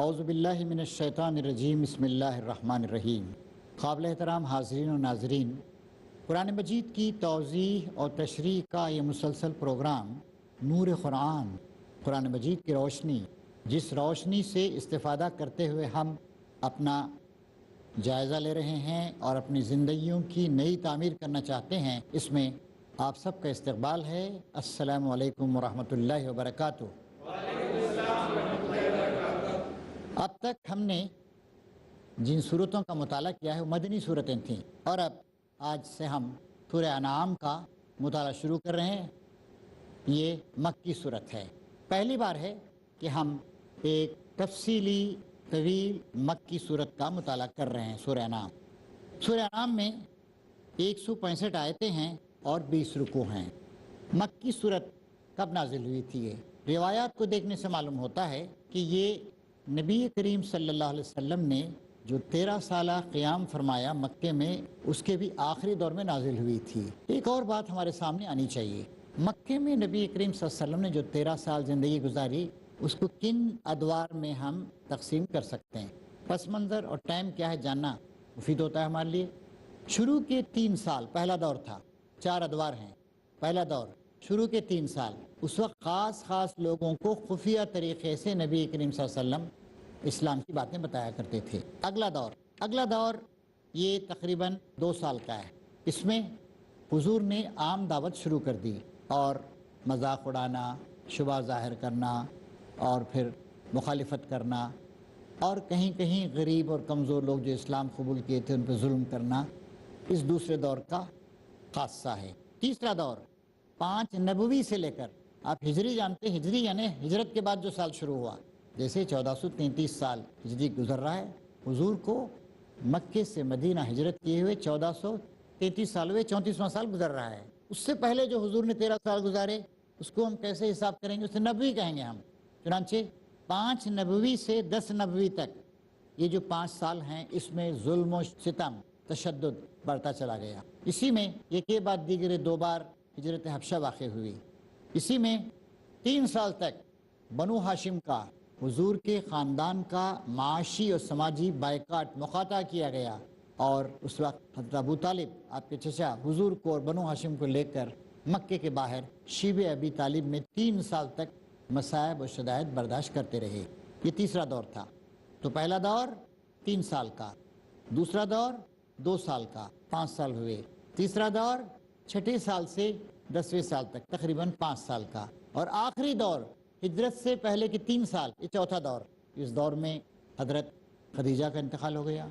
اعوذ باللہ من الشیطان الرجیم، بسم اللہ الرحمن الرحیم۔ قابل احترام حاضرین و ناظرین، قرآن مجید کی توضیح اور تشریح کا یہ مسلسل پروگرام نور قرآن، قرآن مجید کی روشنی، جس روشنی سے استفادہ کرتے ہوئے ہم اپنا جائزہ لے رہے ہیں اور اپنی زندگیوں کی نئی تعمیر کرنا چاہتے ہیں، اس میں آپ سب کا استقبال ہے۔ السلام علیکم ورحمۃ اللہ وبرکاتہ۔ اب تک ہم نے جن صورتوں کا مطالعہ کیا ہے وہ مدنی صورتیں تھیں، اور اب آج سے ہم سورہ انعام کا مطالعہ شروع کر رہے ہیں۔ یہ مکی صورت ہے۔ پہلی بار ہے کہ ہم ایک تفصیلی طویل مکی صورت کا مطالعہ کر رہے ہیں۔ سورہ انعام، سورہ انعام میں 165 آیتیں ہیں اور 20 رکوع ہیں۔ مکی صورت کب نازل ہوئی تھی؟ یہ روایات کو دیکھنے سے معلوم ہوتا ہے کہ یہ نبی کریم صلی اللہ علیہ وسلم نے جو 13 سالہ قیام فرمایا مکے میں، اس کے بھی آخری دور میں نازل ہوئی تھی۔ ایک اور بات ہمارے سامنے آنی چاہیے، مکے میں نبی کریم صلی اللہ علیہ وسلم نے جو 13 سال زندگی گزاری، اس کو کن ادوار میں ہم تقسیم کر سکتے ہیں؟ پس منظر اور ٹائم کیا ہے جاننا مفید ہوتا ہے ہمارے لیے۔ شروع کے 3 سال پہلا دور تھا، 4 ادوار ہیں۔ پہلا دور شروع کے 3 سال، اس وقت خاص لوگوں کو خفیہ طریقے سے نبی کریم صلی اللہ علیہ وسلم اسلام کی باتیں بتایا کرتے تھے۔ اگلا دور یہ تقریباً 2 سال کا ہے۔ اس میں حضور نے عام دعوت شروع کر دی اور مذاق اڑانا، شبہ ظاہر کرنا اور پھر مخالفت کرنا، اور کہیں کہیں غریب اور کمزور لوگ جو اسلام قبول کیے تھے ان پہ ظلم کرنا، اس دوسرے دور کا خاصہ ہے۔ تیسرا دور 5 نبوی سے لے کر، آپ ہجری جانتے ہیں، ہجری یعنی ہجرت کے بعد جو سال شروع ہوا، جیسے 1433 سال ہجری گزر رہا ہے، حضور کو مکے سے مدینہ ہجرت کیے ہوئے 1433 سال ہوئے، 34واں سال گزر رہا ہے۔ اس سے پہلے جو حضور نے 13 سال گزارے، اس کو ہم کیسے حساب کریں گے؟ اسے نبوی کہیں گے ہم۔ چنانچہ 5 نبوی سے 10 نبوی تک یہ جو 5 سال ہیں، اس میں ظلم و ستم، تشدد بڑھتا چلا گیا۔ اسی میں ایک کے بعد دیگرے 2 بار ہجرت حبشہ واقع ہوئی۔ اسی میں 3 سال تک بنو ہاشم کا، حضور کے خاندان کا معاشی اور سماجی بائیکاٹ، مقاطعہ کیا گیا، اور اس وقت حضرت ابو طالب، آپ کے چچا، حضور کو اور بنو ہاشم کو لے کر مکے کے باہر شیب ابی طالب میں 3 سال تک مصائب و شدائد برداشت کرتے رہے۔ یہ تیسرا دور تھا۔ تو پہلا دور 3 سال کا، دوسرا دور 2 سال کا، 5 سال ہوئے۔ تیسرا دور 6 سال سے 10ویں سال تک، تقریباً 5 سال کا، اور آخری دور ہجرت سے پہلے کے 3 سال، یہ چوتھا دور۔ اس دور میں حضرت خدیجہ کا انتقال ہو گیا،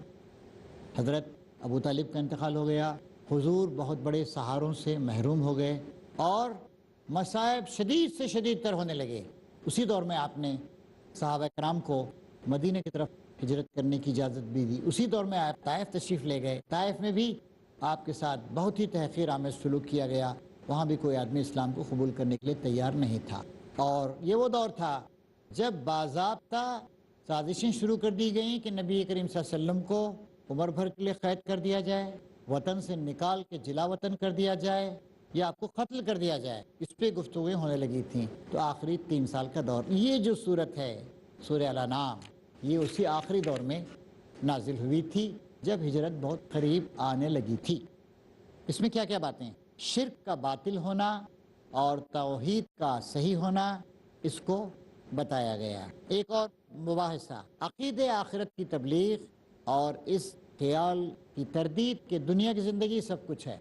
حضرت ابو طالب کا انتقال ہو گیا، حضور بہت بڑے سہاروں سے محروم ہو گئے، اور مصائب شدید سے شدید تر ہونے لگے۔ اسی دور میں آپ نے صحابہ کرام کو مدینہ کی طرف ہجرت کرنے کی اجازت بھی دی۔ اسی دور میں آپ طائف تشریف لے گئے۔ طائف میں بھی آپ کے ساتھ بہت ہی تحقیر آمیز سلوک کیا گیا، وہاں بھی کوئی آدمی اسلام کو قبول کرنے کے لیے تیار نہیں تھا۔ اور یہ وہ دور تھا جب باضابطہ سازشیں شروع کر دی گئیں کہ نبی کریم صلی اللہ علیہ وسلم کو عمر بھر کے لیے قید کر دیا جائے، وطن سے نکال کے جلا وطن کر دیا جائے، یا آپ کو قتل کر دیا جائے۔ اس پہ گفتگویں ہونے لگی تھیں۔ تو آخری 3 سال کا دور، یہ جو صورت ہے سورہ الانعام، یہ اسی آخری دور میں نازل ہوئی تھی جب ہجرت بہت قریب آنے لگی تھی۔ اس میں کیا کیا باتیں؟ شرک کا باطل ہونا اور توحید کا صحیح ہونا، اس کو بتایا گیا۔ ایک اور مباحثہ، عقید آخرت کی تبلیغ اور اس خیال کی تردید کہ دنیا کی زندگی سب کچھ ہے۔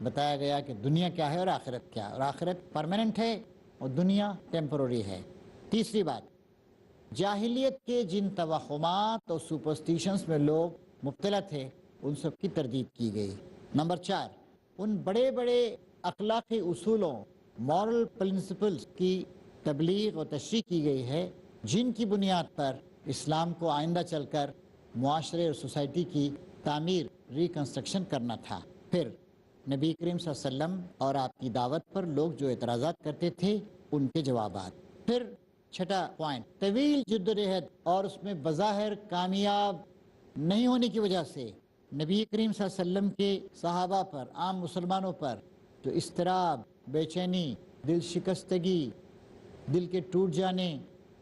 بتایا گیا کہ دنیا کیا ہے اور آخرت کیا ہے، اور آخرت پرماننٹ ہے اور دنیا ٹیمپرری ہے۔ تیسری بات، جاہلیت کے جن توہمات اور سپرسٹیشنز میں لوگ مبتلا تھے، ان سب کی تردید کی گئی۔ نمبر 4، ان بڑے بڑے اخلاقی اصولوں، مورل پرنسپلز کی تبلیغ و تشریح کی گئی ہے، جن کی بنیاد پر اسلام کو آئندہ چل کر معاشرے اور سوسائٹی کی تعمیر، ریکنسٹرکشن کرنا تھا۔ پھر نبی کریم صلی اللہ علیہ وسلم اور آپ کی دعوت پر لوگ جو اعتراضات کرتے تھے، ان کے جوابات۔ پھر 6واں پوائنٹ، طویل جدوجہد اور اس میں بظاہر کامیاب نہیں ہونے کی وجہ سے نبی کریم صلی اللہ علیہ وسلم کے صحابہ پر، عام مسلمانوں پر جو اضطراب، بے چینی، دل شکستگی، دل کے ٹوٹ جانے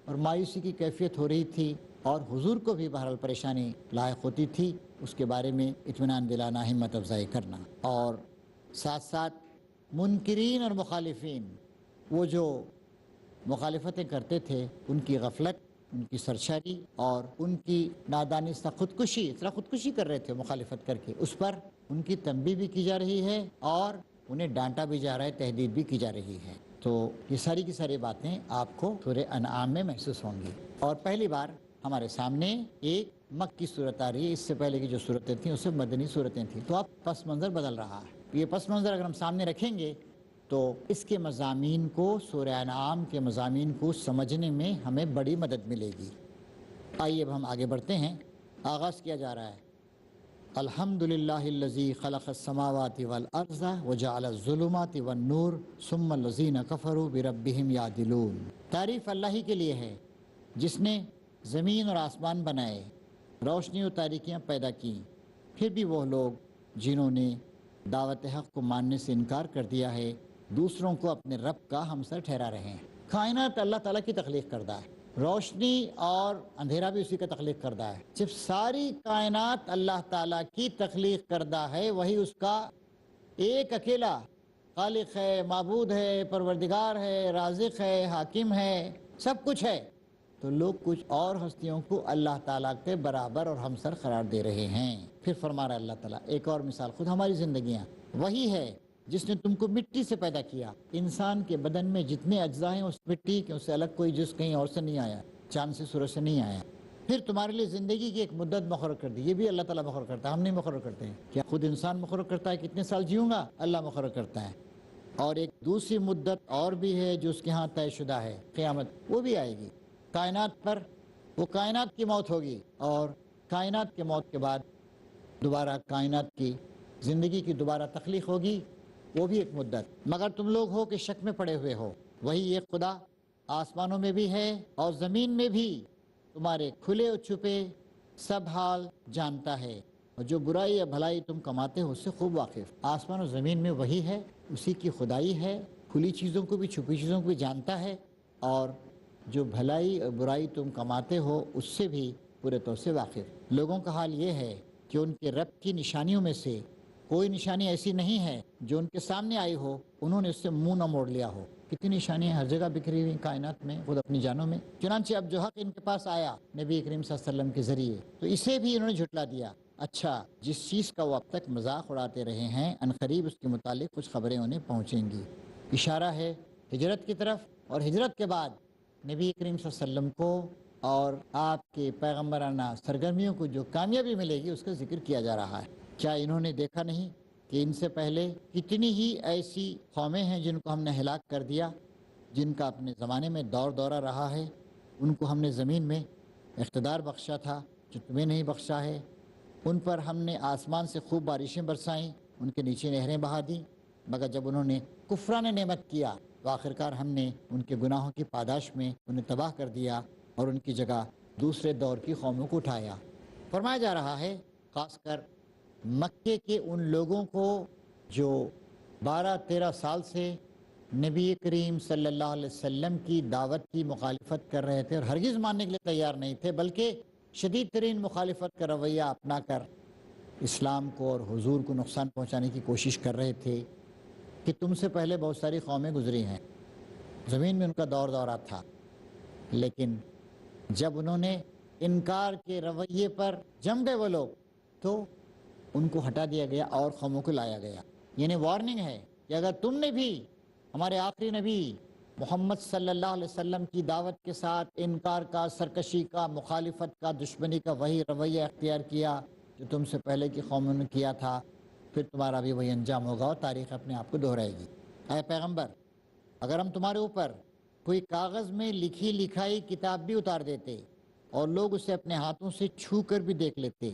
اور مایوسی کی کیفیت ہو رہی تھی، اور حضور کو بھی بہرحال پریشانی لاحق ہوتی تھی، اس کے بارے میں اطمینان دلانا، ہمت افزائی کرنا، اور ساتھ ساتھ منکرین اور مخالفین، وہ جو مخالفتیں کرتے تھے، ان کی غفلت، ان کی سرشاری اور ان کی نادانستہ خودکشی، اس طرح خودکشی کر رہے تھے مخالفت کر کے، اس پر ان کی تنبیہ بھی کی جا رہی ہے اور انہیں ڈانٹا بھی جا رہا ہے، تہدید بھی کی جا رہی ہے۔ تو یہ ساری کی ساری باتیں آپ کو سورہ انعام میں محسوس ہوں گی، اور پہلی بار ہمارے سامنے ایک مکی صورت آ رہی ہے۔ اس سے پہلے کی جو صورتیں تھیں اس سے مدنی صورتیں تھیں، تو اب پس منظر بدل رہا ہے۔ یہ پس منظر اگر ہم سامنے رکھیں گے تو اس کے مضامین کو، سورہ انعام کے مضامین کو سمجھنے میں ہمیں بڑی مدد ملے گی۔ آئیے اب ہم آگے بڑھتے ہیں۔ آغاز کیا جا رہا ہے، الحمدللہ الذی خلق السماوات والارض وجعل الظلمات والنور ثم الذین کفروا بربہم یعدلون۔ تعریف اللہ ہی کے لیے ہے جس نے زمین اور آسمان بنائے، روشنی و تاریکیاں پیدا کیں، پھر بھی وہ لوگ جنہوں نے دعوت حق کو ماننے سے انکار کر دیا ہے، دوسروں کو اپنے رب کا ہمسر ٹھہرا رہے ہیں۔ کائنات اللہ تعالیٰ کی تخلیق کردہ ہے، روشنی اور اندھیرا بھی اسی کا تخلیق کردہ ہے۔ صرف ساری کائنات اللہ تعالیٰ کی تخلیق کردہ ہے، وہی اس کا ایک اکیلا خالق ہے، معبود ہے، پروردگار ہے، رازق ہے، حاکم ہے، سب کچھ ہے۔ تو لوگ کچھ اور ہستیوں کو اللہ تعالیٰ کے برابر اور ہمسر قرار دے رہے ہیں۔ پھر فرما رہا ہے اللہ تعالیٰ ایک اور مثال، خود ہماری زندگیاں، وہی ہے جس نے تم کو مٹی سے پیدا کیا۔ انسان کے بدن میں جتنے اجزاء ہیں اس مٹی کے، اس سے الگ کوئی جز کہیں اور سے نہیں آیا، چاند سے سورج سے نہیں آیا۔ پھر تمہارے لیے زندگی کی ایک مدت مقرر کر دی، یہ بھی اللہ تعالیٰ مقرر کرتا ہے، ہم نہیں مقرر کرتے ہیں۔ کیا خود انسان مقرر کرتا ہے کتنے سال جیوں گا؟ اللہ مقرر کرتا ہے۔ اور ایک دوسری مدت اور بھی ہے جو اس کے ہاں طے شدہ ہے، قیامت، وہ بھی آئے گی کائنات پر۔ وہ کائنات کی موت ہوگی، اور کائنات کے موت کے بعد دوبارہ کائنات کی زندگی کی دوبارہ تخلیق ہوگی، وہ بھی ایک مدت۔ مگر تم لوگ ہو کہ شک میں پڑے ہوئے ہو، وہی ایک خدا آسمانوں میں بھی ہے اور زمین میں بھی، تمہارے کھلے اور چھپے سب حال جانتا ہے، اور جو برائی یا بھلائی تم کماتے ہو اس سے خوب واقف۔ آسمان و زمین میں وہی ہے، اسی کی خدائی ہے، کھلی چیزوں کو بھی چھپی چیزوں کو بھی جانتا ہے، اور جو بھلائی اور برائی تم کماتے ہو اس سے بھی پورے طور سے واقف۔ لوگوں کا حال یہ ہے کہ ان کے رب کی نشانیوں میں سے کوئی نشانی ایسی نہیں ہے جو ان کے سامنے آئی ہو انہوں نے اس سے منہ نہ موڑ لیا ہو۔ کتنی نشانیاں ہر جگہ بکھری ہوئی کائنات میں، خود اپنی جانوں میں۔ چنانچہ اب جو حق ان کے پاس آیا نبی کریم صلی اللہ علیہ وسلم کے ذریعے، تو اسے بھی انہوں نے جھٹلا دیا۔ اچھا، جس چیز کا وہ اب تک مذاق اڑاتے رہے ہیں، عنقریب اس کے متعلق کچھ خبریں انہیں پہنچیں گی۔ اشارہ ہے ہجرت کی طرف، اور ہجرت کے بعد نبی کریم صلی اللہ علیہ وسلم کو اور آپ کے پیغمبرانہ سرگرمیوں کو جو کامیابی ملے گی اس کا ذکر کیا جا رہا ہے۔ کیا انہوں نے دیکھا نہیں کہ ان سے پہلے کتنی ہی ایسی قومیں ہیں جن کو ہم نے ہلاک کر دیا، جن کا اپنے زمانے میں دور دورہ رہا ہے، ان کو ہم نے زمین میں اقتدار بخشا تھا جو تمہیں نہیں بخشا ہے، ان پر ہم نے آسمان سے خوب بارشیں برسائیں، ان کے نیچے نہریں بہا دیں، مگر جب انہوں نے کفران نعمت کیا تو آخرکار ہم نے ان کے گناہوں کی پاداش میں انہیں تباہ کر دیا اور ان کی جگہ دوسرے دور کی قوموں کو اٹھایا۔ فرمایا جا رہا ہے خاص کر مکے کے ان لوگوں کو جو 12-13 سال سے نبی کریم صلی اللہ علیہ وسلم کی دعوت کی مخالفت کر رہے تھے اور ہرگز ماننے کے لیے تیار نہیں تھے، بلکہ شدید ترین مخالفت کا رویہ اپنا کر اسلام کو اور حضور کو نقصان پہنچانے کی کوشش کر رہے تھے، کہ تم سے پہلے بہت ساری قومیں گزری ہیں، زمین میں ان کا دور دورہ تھا، لیکن جب انہوں نے انکار کے رویے پر جم گئے وہ لوگ، تو ان کو ہٹا دیا گیا اور قوموں کو لایا گیا۔ یعنی وارننگ ہے کہ اگر تم نے بھی ہمارے آخری نبی محمد صلی اللہ علیہ وسلم کی دعوت کے ساتھ انکار کا، سرکشی کا، مخالفت کا، دشمنی کا وہی رویہ اختیار کیا جو تم سے پہلے کی قوموں نے کیا تھا، پھر تمہارا بھی وہی انجام ہوگا اور تاریخ اپنے آپ کو دہرائے گی۔ اے پیغمبر، اگر ہم تمہارے اوپر کوئی کاغذ میں لکھی لکھائی کتاب بھی اتار دیتے اور لوگ اسے اپنے ہاتھوں سے چھو کر بھی دیکھ لیتے،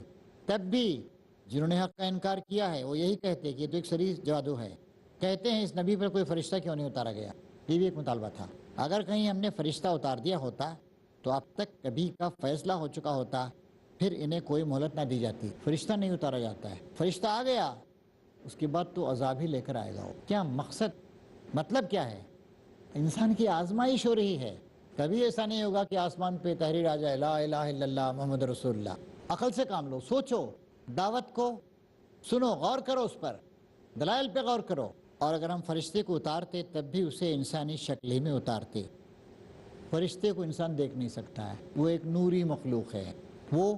تب بھی جنہوں نے حق کا انکار کیا ہے وہ یہی کہتے کہ یہ تو ایک سری جادو ہے۔ کہتے ہیں اس نبی پر کوئی فرشتہ کیوں نہیں اتارا گیا؟ یہ بھی ایک مطالبہ تھا۔ اگر کہیں ہم نے فرشتہ اتار دیا ہوتا تو اب تک کبھی کا فیصلہ ہو چکا ہوتا، پھر انہیں کوئی مہلت نہ دی جاتی۔ فرشتہ نہیں اتارا جاتا ہے، فرشتہ آ گیا اس کے بعد تو عذاب ہی لے کر آئے گا وہ۔ کیا مقصد، مطلب کیا ہے؟ انسان کی آزمائش ہو رہی ہے، کبھی ایسا نہیں ہوگا کہ آسمان پہ تحریر آ جائے لا الہ الا اللہ محمد رسول اللہ۔ عقل سے کام لو، سوچو، دعوت کو سنو، غور کرو، اس پر دلائل پہ غور کرو۔ اور اگر ہم فرشتے کو اتارتے تب بھی اسے انسانی شکل ہی میں اتارتے۔ فرشتے کو انسان دیکھ نہیں سکتا ہے، وہ ایک نوری مخلوق ہے، وہ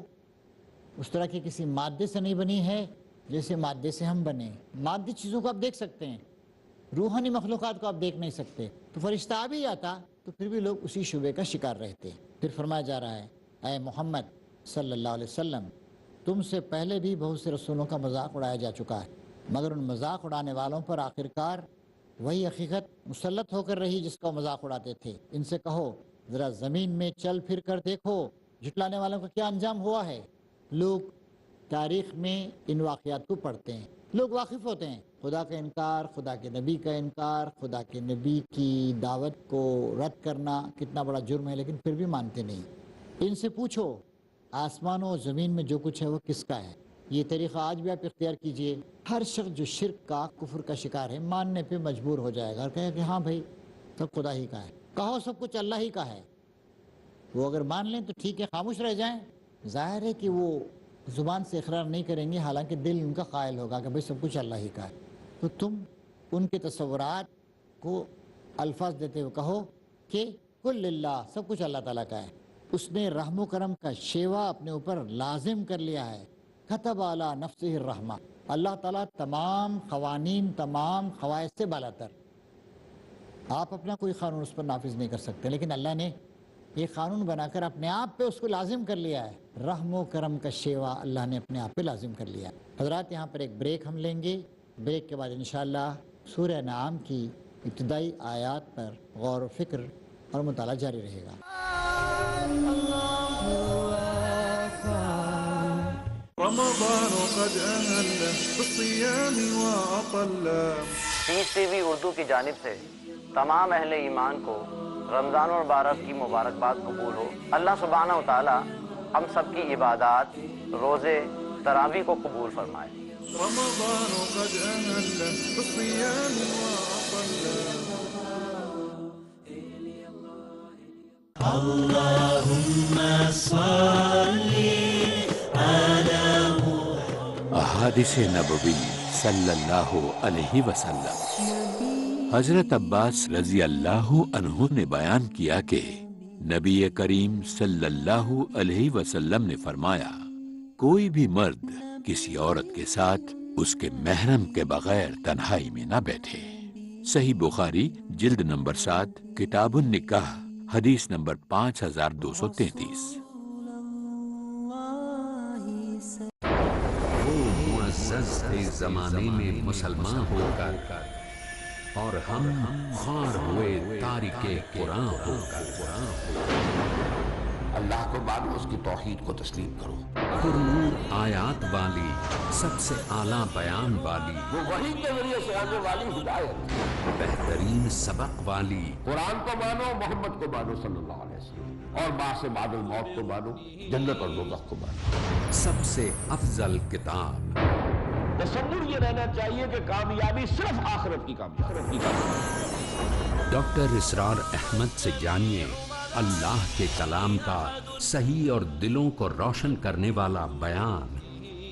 اس طرح کی کسی مادے سے نہیں بنی ہے جیسے مادے سے ہم بنے۔ مادی چیزوں کو آپ دیکھ سکتے ہیں، روحانی مخلوقات کو آپ دیکھ نہیں سکتے۔ تو فرشتہ آ بھی آتا تو پھر بھی لوگ اسی شبے کا شکار رہتے۔ پھر فرمایا جا رہا ہے اے محمد صلی اللہ علیہ وسلم، تم سے پہلے بھی بہت سے رسولوں کا مذاق اڑایا جا چکا ہے، مگر ان مذاق اڑانے والوں پر آخرکار وہی حقیقت مسلط ہو کر رہی جس کا وہ مذاق اڑاتے تھے۔ ان سے کہو ذرا زمین میں چل پھر کر دیکھو جھٹلانے والوں کا کیا انجام ہوا ہے۔ لوگ تاریخ میں ان واقعات کو پڑھتے ہیں، لوگ واقف ہوتے ہیں، خدا کا انکار، خدا کے نبی کا انکار، خدا کے نبی کی دعوت کو رد کرنا کتنا بڑا جرم ہے، لیکن پھر بھی مانتے نہیں۔ ان سے پوچھو آسمانوں و زمین میں جو کچھ ہے وہ کس کا ہے۔ یہ طریقہ آج بھی آپ اختیار کیجئے۔ ہر شخص جو شرک کا، کفر کا شکار ہے، ماننے پہ مجبور ہو جائے گا اور کہے کہ ہاں بھائی سب خدا ہی کا ہے، کہو سب کچھ اللہ ہی کا ہے۔ وہ اگر مان لیں تو ٹھیک ہے، خاموش رہ جائیں، ظاہر ہے کہ وہ زبان سے اقرار نہیں کریں گے، حالانکہ دل ان کا قائل ہوگا کہ بھائی سب کچھ اللہ ہی کا ہے۔ تو تم ان کے تصورات کو الفاظ دیتے ہوئے کہو کہ کل للہ، سب کچھ اللہ تعالیٰ کا ہے۔ اس نے رحم و کرم کا شیوا اپنے اوپر لازم کر لیا ہے، کتب علی نفسہ الرحمہ۔ اللہ تعالیٰ تمام قوانین، تمام قواعد سے بالاتر، آپ اپنا کوئی قانون اس پر نافذ نہیں کر سکتے، لیکن اللہ نے ایک قانون بنا کر اپنے آپ پہ اس کو لازم کر لیا ہے۔ رحم و کرم کا شیوا اللہ نے اپنے آپ پہ لازم کر لیا ہے۔ حضرات یہاں پر ایک بریک ہم لیں گے، بریک کے بعد انشاءاللہ سورہ انعام کی ابتدائی آیات پر غور و فکر اور مطالعہ جاری رہے گا۔ رمضان قد أهل بالصيام وأطل۔ پیس ٹی وی اردو کی جانب سے تمام اہل ایمان کو رمضان المبارک کی مبارکباد قبول ہو۔ اللہ سبحانہ و تعالی ہم سب کی عبادات، روزے، تراویح کو قبول فرمائے۔ رمضان قد أهل بالصيام وأطل۔ احادیث نبوی صلی اللہ علیہ وسلم۔ حضرت عباس رضی اللہ عنہ نے بیان کیا کہ نبی کریم صلی اللہ علیہ وسلم نے فرمایا، کوئی بھی مرد کسی عورت کے ساتھ اس کے محرم کے بغیر تنہائی میں نہ بیٹھے۔ صحیح بخاری جلد نمبر 7 کتاب النکاح حدیث نمبر 5233۔ زمانے میں مسلمان ہو کر اور ہم خوار ہوئے تارک قرآن ہو کر، اللہ کو مانو، اس کی توحید کو تسلیم کرو۔ پرنور آیات والی، سب سے اعلیٰ بیان والی، وہ وحی کے ذریعے سے آنے والی ہدایت، بہترین سبق والی، قرآن کو مانو، محمد کو مانو صلی اللہ علیہ وسلم، اور بعد سے بعد الموت کو مانو، جنت اور دوزخ کو مانو۔ سب سے افضل کتاب۔ تصور یہ رہنا چاہیے کہ کامیابی صرف آخرت کی کامیابی۔ ڈاکٹر اسرار احمد سے جانیے اللہ کے کلام کا صحیح اور دلوں کو روشن کرنے والا بیان،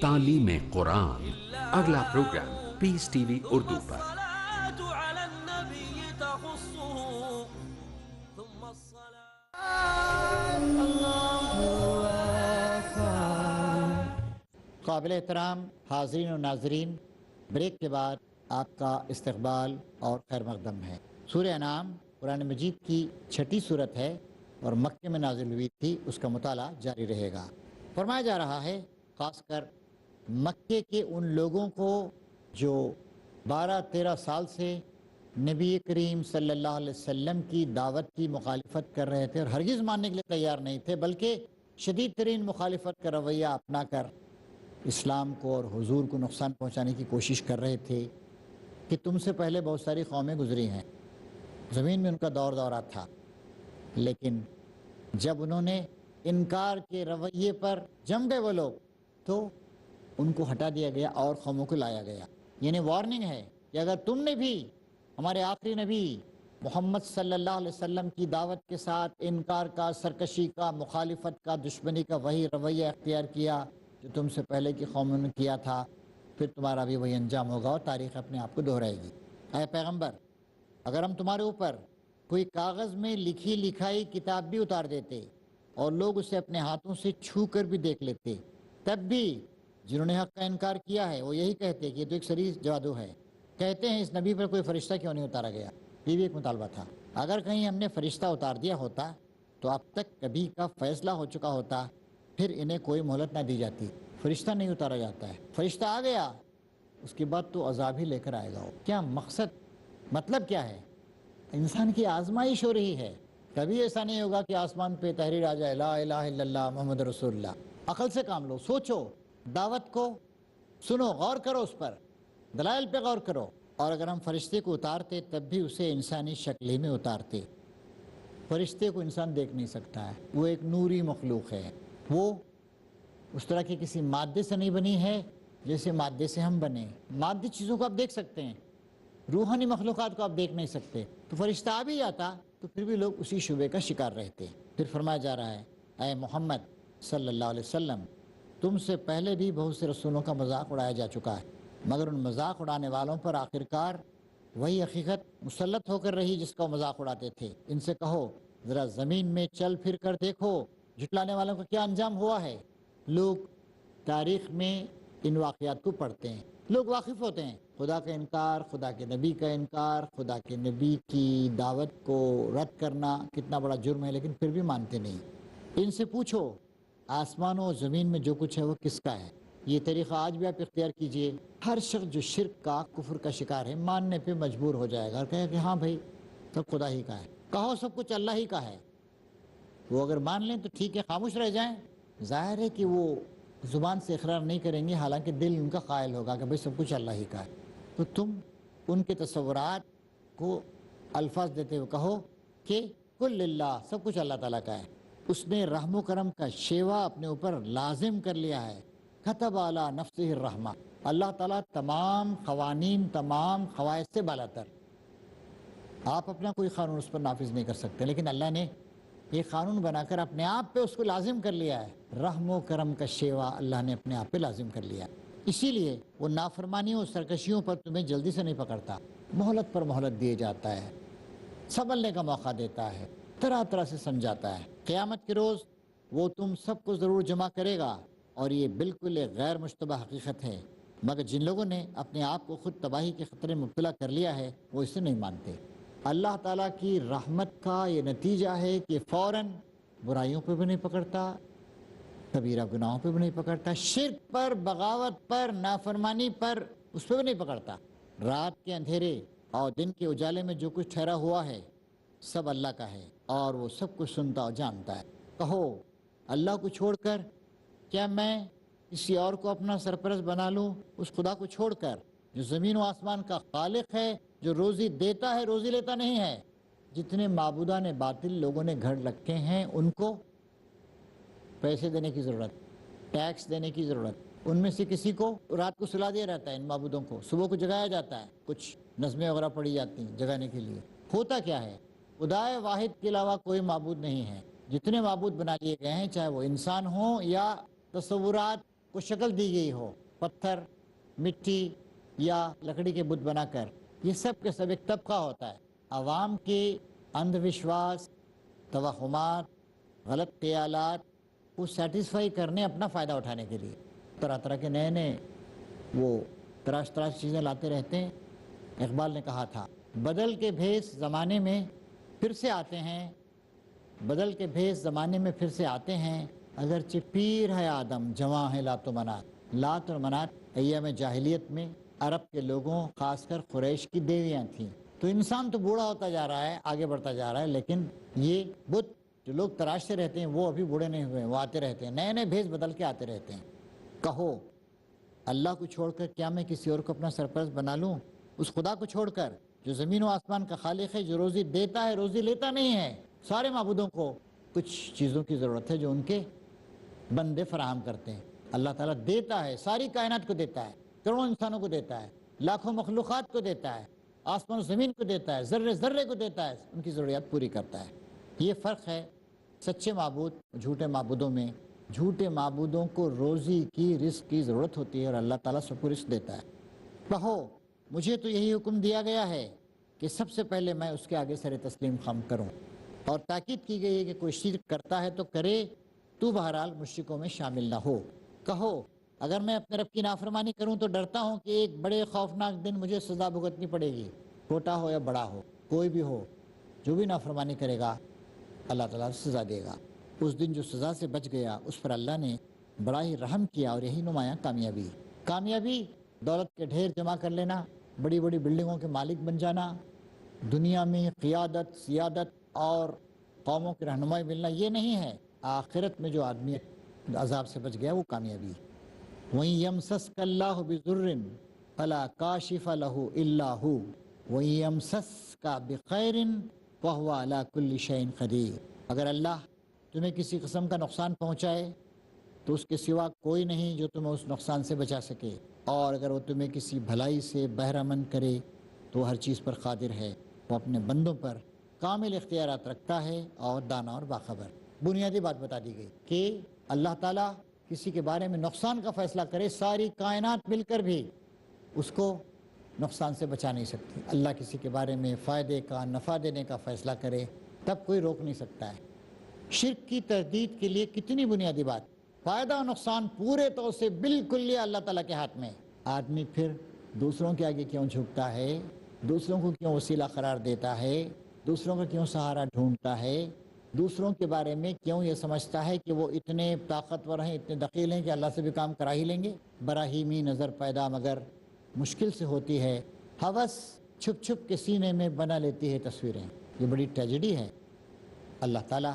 تعلیم قرآن۔ اگلا پروگرام پیس ٹی وی اردو پر۔ قابل احترام حاضرین و ناظرین، بریک کے بعد آپ کا استقبال اور خیر مقدم ہے۔ سورہ انعام قرآن مجید کی 6ٹھی صورت ہے اور مکے میں نازل ہوئی تھی، اس کا مطالعہ جاری رہے گا۔ فرمایا جا رہا ہے خاص کر مکے کے ان لوگوں کو جو 12-13 سال سے نبی کریم صلی اللہ علیہ وسلم کی دعوت کی مخالفت کر رہے تھے اور ہرگز ماننے کے لیے تیار نہیں تھے، بلکہ شدید ترین مخالفت کا رویہ اپنا کر اسلام کو اور حضور کو نقصان پہنچانے کی کوشش کر رہے تھے کہ تم سے پہلے بہت ساری قومیں گزری ہیں، زمین میں ان کا دور دورہ تھا، لیکن جب انہوں نے انکار کے رویے پر جم گئے وہ لوگ تو ان کو ہٹا دیا گیا اور قوموں کو لایا گیا۔ یعنی وارننگ ہے کہ اگر تم نے بھی ہمارے آخری نبی محمد صلی اللہ علیہ وسلم کی دعوت کے ساتھ انکار کا، سرکشی کا، مخالفت کا، دشمنی کا وہی رویہ اختیار کیا جو تم سے پہلے کی قوموں نے کیا تھا، پھر تمہارا بھی وہی انجام ہوگا اور تاریخ اپنے آپ کو دہرائے گی۔ اے پیغمبر، اگر ہم تمہارے اوپر کوئی کاغذ میں لکھی لکھائی کتاب بھی اتار دیتے اور لوگ اسے اپنے ہاتھوں سے چھو کر بھی دیکھ لیتے، تب بھی جنہوں نے حق کا انکار کیا ہے وہ یہی کہتے کہ یہ تو ایک سری جادو ہے۔ کہتے ہیں اس نبی پر کوئی فرشتہ کیوں نہیں اتارا گیا؟ یہ بھی ایک مطالبہ تھا۔ اگر کہیں ہم نے فرشتہ اتار دیا ہوتا تو اب تک کبھی کا فیصلہ ہو چکا ہوتا، پھر انہیں کوئی مہلت نہ دی جاتی۔ فرشتہ نہیں اتارا جاتا ہے، فرشتہ آ گیا اس کے بعد تو عذاب ہی لے کر آئے گا۔ کیا مطلب کیا ہے؟ انسان کی آزمائش ہو رہی ہے۔ کبھی ایسا نہیں ہوگا کہ آسمان پہ تحریر آ جائے لا الہ الا اللہ محمد رسول اللہ۔ عقل سے کام لو، سوچو، دعوت کو سنو، غور کرو، اس پر دلائل پہ غور کرو۔ اور اگر ہم فرشتے کو اتارتے تب بھی اسے انسانی شکل ہی میں اتارتے۔ فرشتے کو انسان دیکھ نہیں سکتا ہے، وہ ایک نوری مخلوق ہے، وہ اس طرح کی کسی مادے سے نہیں بنی ہے جیسے مادے سے ہم بنے۔ مادی چیزوں کو آپ دیکھ سکتے ہیں، روحانی مخلوقات کو آپ دیکھ نہیں سکتے۔ تو فرشتہ آ بھی جاتا تو پھر بھی لوگ اسی شبے کا شکار رہتے۔ پھر فرمایا جا رہا ہے اے محمد صلی اللہ علیہ وسلم، تم سے پہلے بھی بہت سے رسولوں کا مذاق اڑایا جا چکا ہے، مگر ان مذاق اڑانے والوں پر آخرکار وہی حقیقت مسلط ہو کر رہی جس کا وہ مذاق اڑاتے تھے۔ ان سے کہو ذرا زمین میں چل پھر کر دیکھو جھٹلانے والوں کا کیا انجام ہوا ہے۔ لوگ تاریخ میں ان واقعات کو پڑھتے ہیں، لوگ واقف ہوتے ہیں۔ خدا کا انکار، خدا کے نبی کا انکار، خدا کے نبی کی دعوت کو رد کرنا کتنا بڑا جرم ہے، لیکن پھر بھی مانتے نہیں۔ ان سے پوچھو آسمانوں و زمین میں جو کچھ ہے وہ کس کا ہے؟ یہ طریقہ آج بھی آپ اختیار کیجئے۔ ہر شخص جو شرک کا، کفر کا شکار ہے، ماننے پہ مجبور ہو جائے گا اور کہے کہ ہاں بھائی سب خدا ہی کا ہے۔ کہو سب کچھ اللہ ہی کا ہے۔ وہ اگر مان لیں تو ٹھیک ہے، خاموش رہ جائیں۔ ظاہر ہے کہ وہ زبان سے اقرار نہیں کریں گے، حالانکہ دل ان کا قائل ہوگا کہ بھائی سب کچھ اللہ ہی کا ہے۔ تو تم ان کے تصورات کو الفاظ دیتے ہوئے کہو کہ کل للہ، سب کچھ اللہ تعالیٰ کا ہے۔ اس نے رحم و کرم کا شیوا اپنے اوپر لازم کر لیا ہے۔ کتب علی نفسہ الرحمہ، اللہ تعالیٰ تمام قوانین، تمام قواعد سے بالاتر۔ آپ اپنا کوئی قانون اس پر نافذ نہیں کر سکتے، لیکن اللہ نے یہ قانون بنا کر اپنے آپ پہ اس کو لازم کر لیا ہے۔ رحم و کرم کا شیوا اللہ نے اپنے آپ پہ لازم کر لیا، اسی لیے وہ نافرمانیوں اور سرکشیوں پر تمہیں جلدی سے نہیں پکڑتا، مہلت پر مہلت دیے جاتا ہے، سنبھلنے کا موقع دیتا ہے، طرح طرح سے سمجھاتا ہے۔ قیامت کے روز وہ تم سب کو ضرور جمع کرے گا، اور یہ بالکل ایک غیر مشتبہ حقیقت ہے، مگر جن لوگوں نے اپنے آپ کو خود تباہی کے خطرے میں مبتلا کر لیا ہے وہ اسے نہیں مانتے۔ اللہ تعالیٰ کی رحمت کا یہ نتیجہ ہے کہ فوراً برائیوں پہ بھی نہیں پکڑتا، کبیرہ گناہوں پہ بھی نہیں پکڑتا، شرک پر، بغاوت پر، نافرمانی پر اس پہ بھی نہیں پکڑتا۔ رات کے اندھیرے اور دن کے اجالے میں جو کچھ ٹھہرا ہوا ہے سب اللہ کا ہے، اور وہ سب کچھ سنتا اور جانتا ہے۔ کہو اللہ کو چھوڑ کر کیا میں کسی اور کو اپنا سرپرست بنا لوں؟ اس خدا کو چھوڑ کر جو زمین و آسمان کا خالق ہے، جو روزی دیتا ہے، روزی لیتا نہیں ہے۔ جتنے معبودان باطل لوگوں نے گھر رکھے ہیں ان کو پیسے دینے کی ضرورت، ٹیکس دینے کی ضرورت۔ ان میں سے کسی کو رات کو سلا دیا رہتا ہے، ان معبودوں کو صبح کو جگایا جاتا ہے، کچھ نظمیں وغیرہ پڑھی جاتی ہیں جگانے کے لیے۔ ہوتا کیا ہے؟ خدائے واحد کے علاوہ کوئی معبود نہیں ہے۔ جتنے معبود بنا لیے گئے ہیں، چاہے وہ انسان ہوں یا تصورات کو شکل دی گئی ہو، پتھر، مٹی یا لکڑی کے بت بنا کر، یہ سب کے سب ایک طبقہ ہوتا ہے عوام کے اندھ وشواس، توہمات، غلط خیالات کو سیٹسفائی کرنے، اپنا فائدہ اٹھانے کے لیے طرح طرح کے نئے نئے وہ تراش چیزیں لاتے رہتے ہیں۔ اقبال نے کہا تھا بدل کے بھیس زمانے میں پھر سے آتے ہیں، بدل کے بھیس زمانے میں پھر سے آتے ہیں، اگرچہ پیر ہے آدم، جواں ہے لات و منات۔ لات اور منات ایام جاہلیت میں عرب کے لوگوں، خاص کر قریش کی دیویاں تھیں۔ تو انسان تو بوڑھا ہوتا جا رہا ہے، آگے بڑھتا جا رہا ہے، لیکن یہ بت جو لوگ تراشتے رہتے ہیں وہ ابھی بوڑھے نہیں ہوئے، وہ آتے رہتے ہیں، نئے نئے بھیس بدل کے آتے رہتے ہیں۔ کہو اللہ کو چھوڑ کر کیا میں کسی اور کو اپنا سرپرست بنا لوں؟ اس خدا کو چھوڑ کر جو زمین و آسمان کا خالق ہے، جو روزی دیتا ہے، روزی لیتا نہیں ہے۔ سارے معبودوں کو کچھ چیزوں کی ضرورت ہے جو ان کے بندے فراہم کرتے ہیں۔ اللہ تعالیٰ دیتا ہے، ساری کائنات کو دیتا ہے، کروڑوں انسانوں کو دیتا ہے، لاکھوں مخلوقات کو دیتا ہے، آسمان و زمین کو دیتا ہے، ذرے ذرے کو دیتا ہے، ان کی ضروریات پوری کرتا ہے۔ یہ فرق ہے سچے معبود جھوٹے معبودوں میں۔ جھوٹے معبودوں کو روزی کی، رزق کی ضرورت ہوتی ہے اور اللہ تعالیٰ سب کو رزق دیتا ہے۔ کہو مجھے تو یہی حکم دیا گیا ہے کہ سب سے پہلے میں اس کے آگے سر تسلیم خم کروں، اور تاکید کی گئی ہے کہ کوئی شرک کرتا ہے تو کرے، تو بہرحال مشرکوں میں شامل نہ ہو۔ کہو اگر میں اپنے رب کی نافرمانی کروں تو ڈرتا ہوں کہ ایک بڑے خوفناک دن مجھے سزا بھگتنی پڑے گی، چھوٹا ہو یا بڑا ہو، کوئی بھی ہو، جو بھی نافرمانی کرے گا اللہ تعالیٰ سزا دے گا۔ اس دن جو سزا سے بچ گیا اس پر اللہ نے بڑا ہی رحم کیا، اور یہی نمایاں کامیابی دولت کے ڈھیر جمع کر لینا، بڑی بڑی بلڈنگوں کے مالک بن جانا، دنیا میں قیادت، سیادت اور قوموں کی رہنمائی ملنا، یہ نہیں ہے۔ آخرت میں جو آدمی عذاب سے بچ گیا وہ کامیابی۔ وَإِن يَمْسَسْكَ اللَّهُ بِضُرٍّ فَلَا كَاشِفَ لَهُ إِلَّا هُوَ وَإِن يَمْسَسْكَ بِخَيْرٍ فَهُوَ عَلَى كُلِّ شَيْءٍ قَدِيرٌ۔ اگر اللہ تمہیں کسی قسم کا نقصان پہنچائے تو اس کے سوا کوئی نہیں جو تمہیں اس نقصان سے بچا سکے، اور اگر وہ تمہیں کسی بھلائی سے بہرہ مند کرے تو ہر چیز پر قادر ہے۔ وہ اپنے بندوں پر کامل اختیارات رکھتا ہے اور دانا اور باخبر۔ بنیادی بات بتا دی گئی کہ اللہ تعالیٰ کسی کے بارے میں نقصان کا فیصلہ کرے، ساری کائنات مل کر بھی اس کو نقصان سے بچا نہیں سکتی۔ اللہ کسی کے بارے میں فائدے کا، نفع دینے کا فیصلہ کرے تب کوئی روک نہیں سکتا ہے۔ شرک کی تردید کے لیے کتنی بنیادی بات، فائدہ و نقصان پورے طور سے بالکل یہ اللہ تعالیٰ کے ہاتھ میں۔ آدمی پھر دوسروں کے آگے کیوں جھکتا ہے، دوسروں کو کیوں وسیلہ قرار دیتا ہے، دوسروں کا کیوں سہارا ڈھونڈتا ہے، دوسروں کے بارے میں کیوں یہ سمجھتا ہے کہ وہ اتنے طاقتور ہیں، اتنے دخیل ہیں کہ اللہ سے بھی کام کرا ہی لیں گے۔ براہیمی نظر پیدا مگر مشکل سے ہوتی ہے، ہوس چھپ چھپ کے سینے میں بنا لیتی ہے تصویریں۔ یہ بڑی ٹریجڈی ہے۔ اللہ تعالیٰ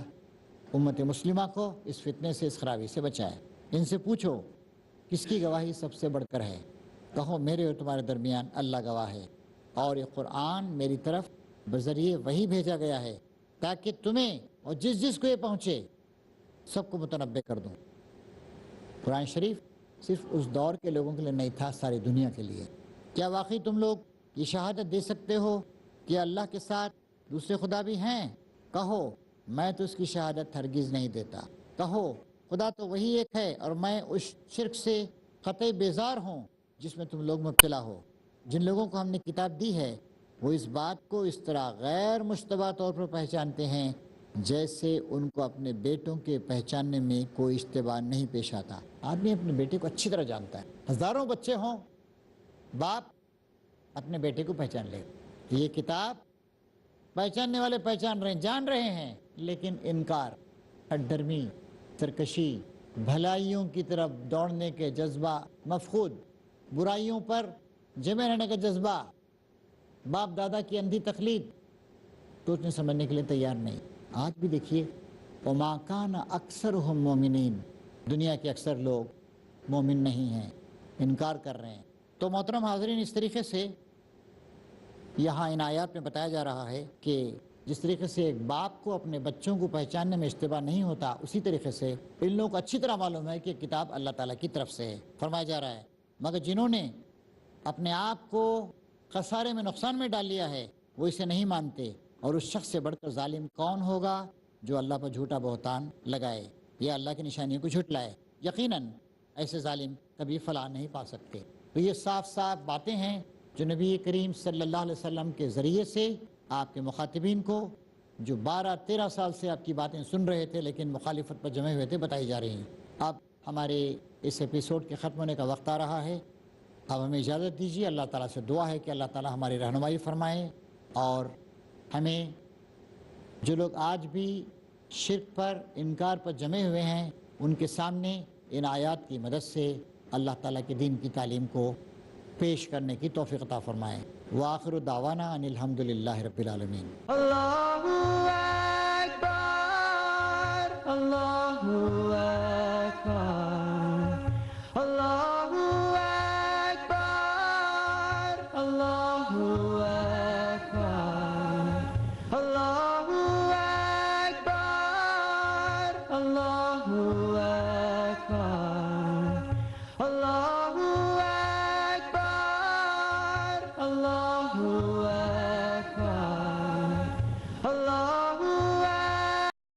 امت مسلمہ کو اس فتنے سے، اس خرابی سے بچائے۔ ان سے پوچھو کس کی گواہی سب سے بڑھ کر ہے، کہو میرے اور تمہارے درمیان اللہ گواہ ہے، اور یہ قرآن میری طرف بذریعے وہی بھیجا گیا ہے تاکہ تمہیں اور جس جس کو یہ پہنچے سب کو متنبع کر دوں۔ قرآن شریف صرف اس دور کے لوگوں کے لیے نہیں تھا، ساری دنیا کے لیے۔ کیا واقعی تم لوگ یہ شہادت دے سکتے ہو کہ اللہ کے ساتھ دوسرے خدا بھی ہیں؟ کہو میں تو اس کی شہادت ہرگز نہیں دیتا۔ کہو خدا تو وہی ایک ہے اور میں اس شرک سے قطعی بیزار ہوں جس میں تم لوگ مبتلا ہو۔ جن لوگوں کو ہم نے کتاب دی ہے وہ اس بات کو اس طرح غیر مشتبہ طور پر پہچانتے ہیں جیسے ان کو اپنے بیٹوں کے پہچاننے میں کوئی اشتباہ نہیں پیش آتا۔ آدمی اپنے بیٹے کو اچھی طرح جانتا ہے، ہزاروں بچے ہوں، باپ اپنے بیٹے کو پہچان لے۔ یہ کتاب پہچاننے والے پہچان رہے ہیں، جان رہے ہیں، لیکن انکار، ہٹ درمی، سرکشی، بھلائیوں کی طرف دوڑنے کے جذبہ مفقود، برائیوں پر جمع رہنے کا جذبہ، باپ دادا کی اندھی تقلید، سوچنے سمجھنے کے لیے تیار نہیں۔ آج بھی دیکھیے وما کان اکثرہم مومنین، دنیا کے اکثر لوگ مومن نہیں ہیں، انکار کر رہے ہیں۔ تو محترم حاضرین، اس طریقے سے یہاں ان آیات میں بتایا جا رہا ہے کہ جس طریقے سے ایک باپ کو اپنے بچوں کو پہچاننے میں اشتباہ نہیں ہوتا، اسی طریقے سے ان لوگوں کو اچھی طرح معلوم ہے کہ کتاب اللہ تعالیٰ کی طرف سے ہے۔ فرمایا جا رہا ہے مگر جنہوں نے اپنے آپ کو خسارے میں، نقصان میں ڈال لیا ہے، وہ اسے نہیں مانتے، اور اس شخص سے بڑھ کر ظالم کون ہوگا جو اللہ پر جھوٹا بہتان لگائے یا اللہ کی نشانیوں کو جھٹلائے۔ یقیناً ایسے ظالم کبھی فلاح نہیں پا سکتے۔ تو یہ صاف صاف باتیں ہیں جو نبی کریم صلی اللہ علیہ وسلم کے ذریعے سے آپ کے مخاطبین کو، جو 12-13 سال سے آپ کی باتیں سن رہے تھے لیکن مخالفت پر جمے ہوئے تھے، بتائی جا رہی ہیں۔ اب ہمارے اس ایپیسوڈ کے ختم ہونے کا وقت آ رہا ہے۔ اب ہمیں اجازت دیجیے۔ اللہ تعالیٰ سے دعا ہے کہ اللہ تعالیٰ ہماری رہنمائی فرمائے، اور ہمیں جو لوگ آج بھی شرک پر، انکار پر جمے ہوئے ہیں، ان کے سامنے ان آیات کی مدد سے اللہ تعالیٰ کے دین کی تعلیم کو پیش کرنے کی توفیق عطا فرمائے۔ وآخر دعوانا ان الحمد للہ رب العالمین۔ اللہ اکبر، اللہ